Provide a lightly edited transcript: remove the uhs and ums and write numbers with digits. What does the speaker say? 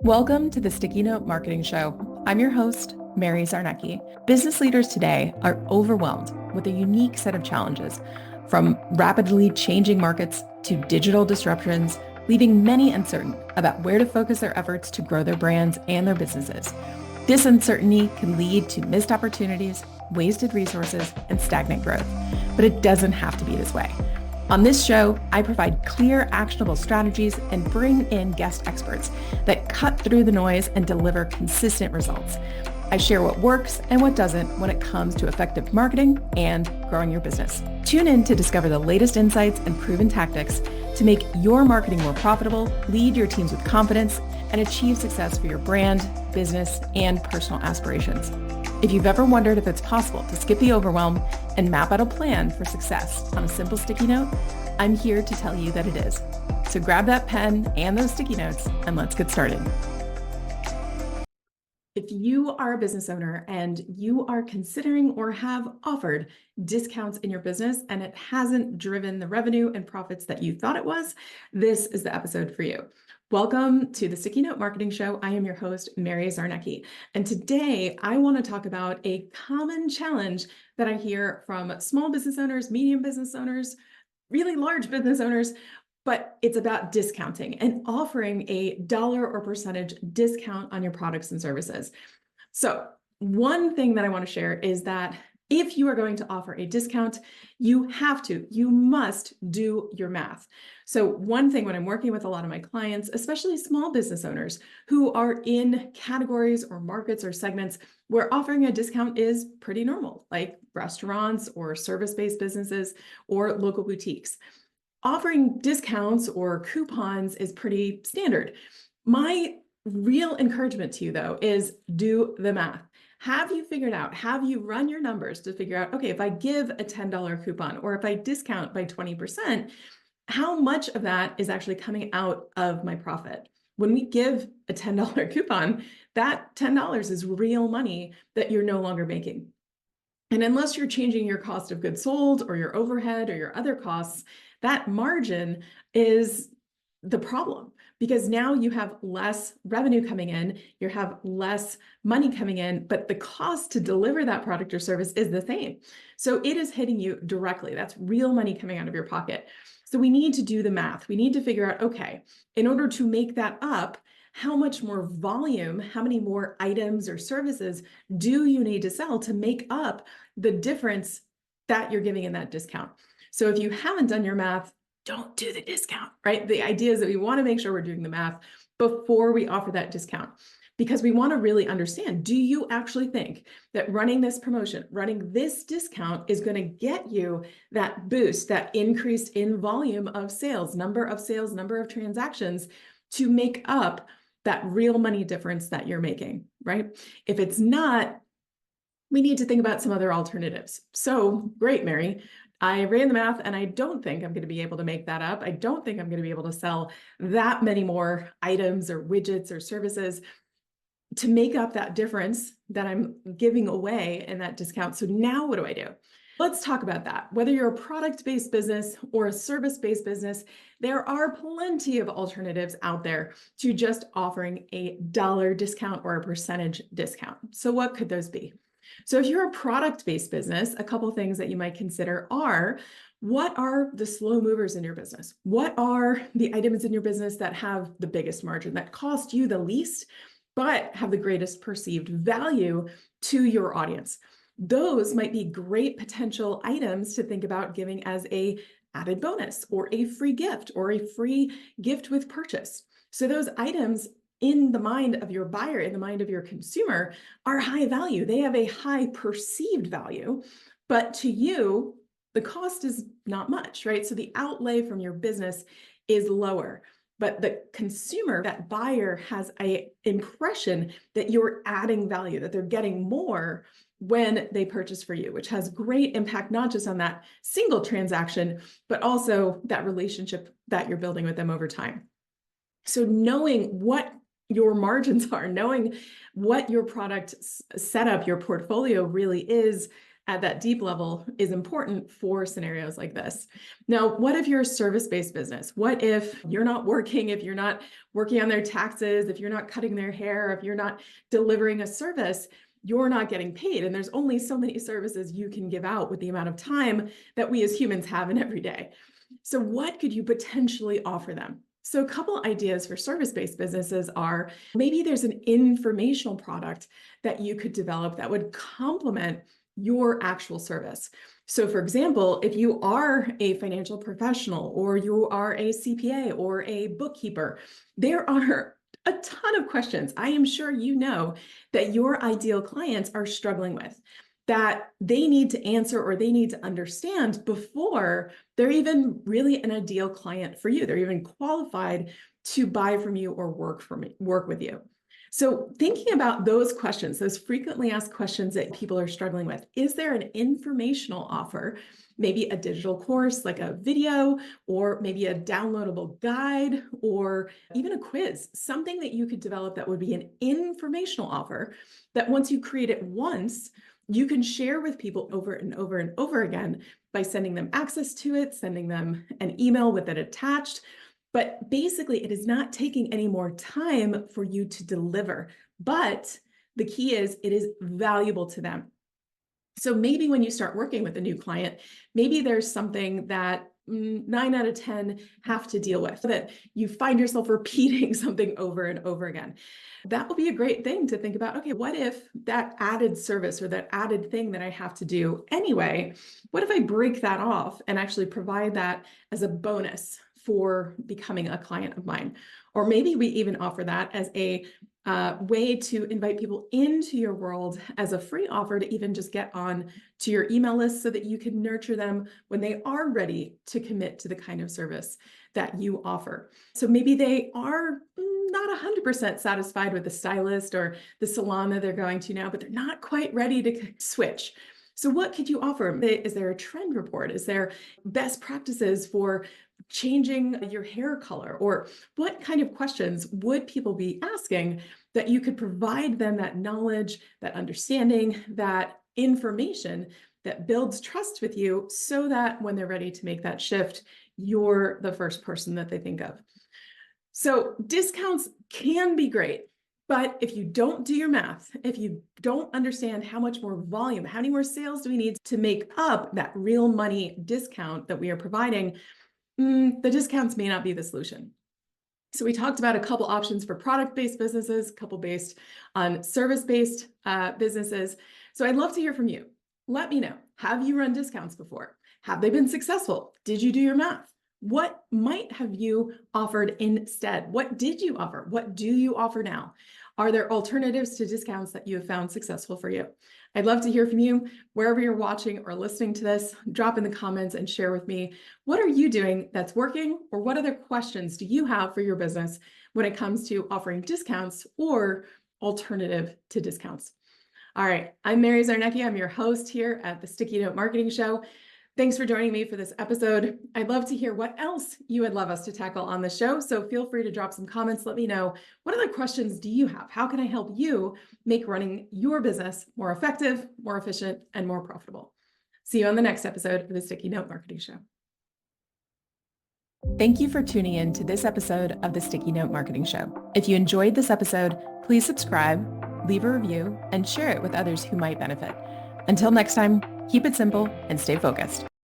Welcome to the Sticky Note Marketing Show. I'm your host, Mary Zarnecki. Business leaders today are overwhelmed with a unique set of challenges, from rapidly changing markets to digital disruptions, leaving many uncertain about where to focus their efforts to grow their brands and their businesses. This uncertainty can lead to missed opportunities, wasted resources, and stagnant growth. But it doesn't have to be this way. On this show, I provide clear, actionable strategies and bring in guest experts that cut through the noise and deliver consistent results. I share what works and what doesn't when it comes to effective marketing and growing your business. Tune in to discover the latest insights and proven tactics to make your marketing more profitable, lead your teams with confidence, and achieve success for your brand, business, and personal aspirations. If you've ever wondered if it's possible to skip the overwhelm and map out a plan for success on a simple sticky note, I'm here to tell you that it is. So grab that pen and those sticky notes and let's get started. If you are a business owner and you are considering or have offered discounts in your business and it hasn't driven the revenue and profits that you thought it was, this is the episode for you. Welcome to the Sticky Note Marketing Show. I am your host, Mary Zarnecki. And today I want to talk about a common challenge that I hear from small business owners, medium business owners, really large business owners, but it's about discounting and offering a dollar or percentage discount on your products and services. So one thing that I want to share is that if you are going to offer a discount, you must do your math. So one thing when I'm working with a lot of my clients, especially small business owners who are in categories or markets or segments where offering a discount is pretty normal, like restaurants or service-based businesses or local boutiques. Offering discounts or coupons is pretty standard. My real encouragement to you, though, is do the math. Have you figured out, have you run your numbers to figure out, okay, if I give a $10 coupon or if I discount by 20%, how much of that is actually coming out of my profit? When we give a $10 coupon, that $10 is real money that you're no longer making. And unless you're changing your cost of goods sold or your overhead or your other costs, that margin is the problem, because now you have less revenue coming in, you have less money coming in, but the cost to deliver that product or service is the same. So it is hitting you directly. That's real money coming out of your pocket. So we need to do the math. We need to figure out, okay, in order to make that up, how much more volume, how many more items or services do you need to sell to make up the difference that you're giving in that discount? So if you haven't done your math, don't do the discount, right? The idea is that we want to make sure we're doing the math before we offer that discount, because we want to really understand, do you actually think that running this promotion, running this discount is going to get you that boost, that increase in volume of sales, number of transactions to make up that real money difference that you're making, right? If it's not, we need to think about some other alternatives. So great, Mary. I ran the math and I don't think I'm going to be able to make that up. I don't think I'm going to be able to sell that many more items or widgets or services to make up that difference that I'm giving away in that discount. So now what do I do? Let's talk about that. Whether you're a product-based business or a service-based business, there are plenty of alternatives out there to just offering a dollar discount or a percentage discount. So what could those be? So if you're a product-based business, a couple of things that you might consider are, what are the slow movers in your business? What are the items in your business that have the biggest margin, that cost you the least, but have the greatest perceived value to your audience? Those might be great potential items to think about giving as an added bonus or a free gift or a free gift with purchase. So those items in the mind of your buyer, in the mind of your consumer, are high value. They have a high perceived value, but to you, the cost is not much, right? So the outlay from your business is lower, but the consumer, that buyer, has an impression that you're adding value, that they're getting more when they purchase for you, which has great impact, not just on that single transaction, but also that relationship that you're building with them over time. So knowing what your margins are, knowing what your product setup, your portfolio really is, at that deep level is important for scenarios like this. Now, what if you're a service-based business? What if you're not working, if you're not working on their taxes, if you're not cutting their hair, if you're not delivering a service, you're not getting paid. And there's only so many services you can give out with the amount of time that we as humans have in every day. So what could you potentially offer them? So a couple ideas for service-based businesses are maybe there's an informational product that you could develop that would complement your actual service. So for example, if you are a financial professional or you are a CPA or a bookkeeper, there are a ton of questions I am sure you know that your ideal clients are struggling with, that they need to answer or they need to understand before they're even really an ideal client for you. They're even qualified to buy from you or work with you. So thinking about those questions, those frequently asked questions that people are struggling with, is there an informational offer, maybe a digital course like a video, or maybe a downloadable guide, or even a quiz, something that you could develop that would be an informational offer that once you create it once, you can share with people over and over and over again by sending them access to it, sending them an email with it attached. But basically, it is not taking any more time for you to deliver. But the key is it is valuable to them. So maybe when you start working with a new client, maybe there's something that 9 out of 10 have to deal with, that you find yourself repeating something over and over again. That will be a great thing to think about. Okay, what if that added service or that added thing that I have to do anyway, what if I break that off and actually provide that as a bonus for becoming a client of mine? Or maybe we even offer that as a way to invite people into your world as a free offer to even just get on to your email list so that you can nurture them when they are ready to commit to the kind of service that you offer. So maybe they are not 100% satisfied with the stylist or the salon that they're going to now, but they're not quite ready to switch. So what could you offer? Is there a trend report? Is there best practices for changing your hair color? Or what kind of questions would people be asking that you could provide them that knowledge, that understanding, that information that builds trust with you so that when they're ready to make that shift, you're the first person that they think of. So discounts can be great. But if you don't do your math, if you don't understand how much more volume, how many more sales do we need to make up that real money discount that we are providing, the discounts may not be the solution. So we talked about a couple options for product-based businesses, a couple based on service-based businesses. So I'd love to hear from you. Let me know, have you run discounts before? Have they been successful? Did you do your math? What might have you offered instead? What did you offer? What do you offer now? Are there alternatives to discounts that you have found successful for you? I'd love to hear from you. Wherever you're watching or listening to this, drop in the comments and share with me, what are you doing that's working, or what other questions do you have for your business when it comes to offering discounts or alternative to discounts? All right, I'm Mary Zarnecki. I'm your host here at the Sticky Note Marketing Show. Thanks for joining me for this episode. I'd love to hear what else you would love us to tackle on the show. So feel free to drop some comments. Let me know, what other questions do you have? How can I help you make running your business more effective, more efficient, and more profitable? See you on the next episode of the Sticky Note Marketing Show. Thank you for tuning in to this episode of the Sticky Note Marketing Show. If you enjoyed this episode, please subscribe, leave a review, and share it with others who might benefit. Until next time, keep it simple and stay focused.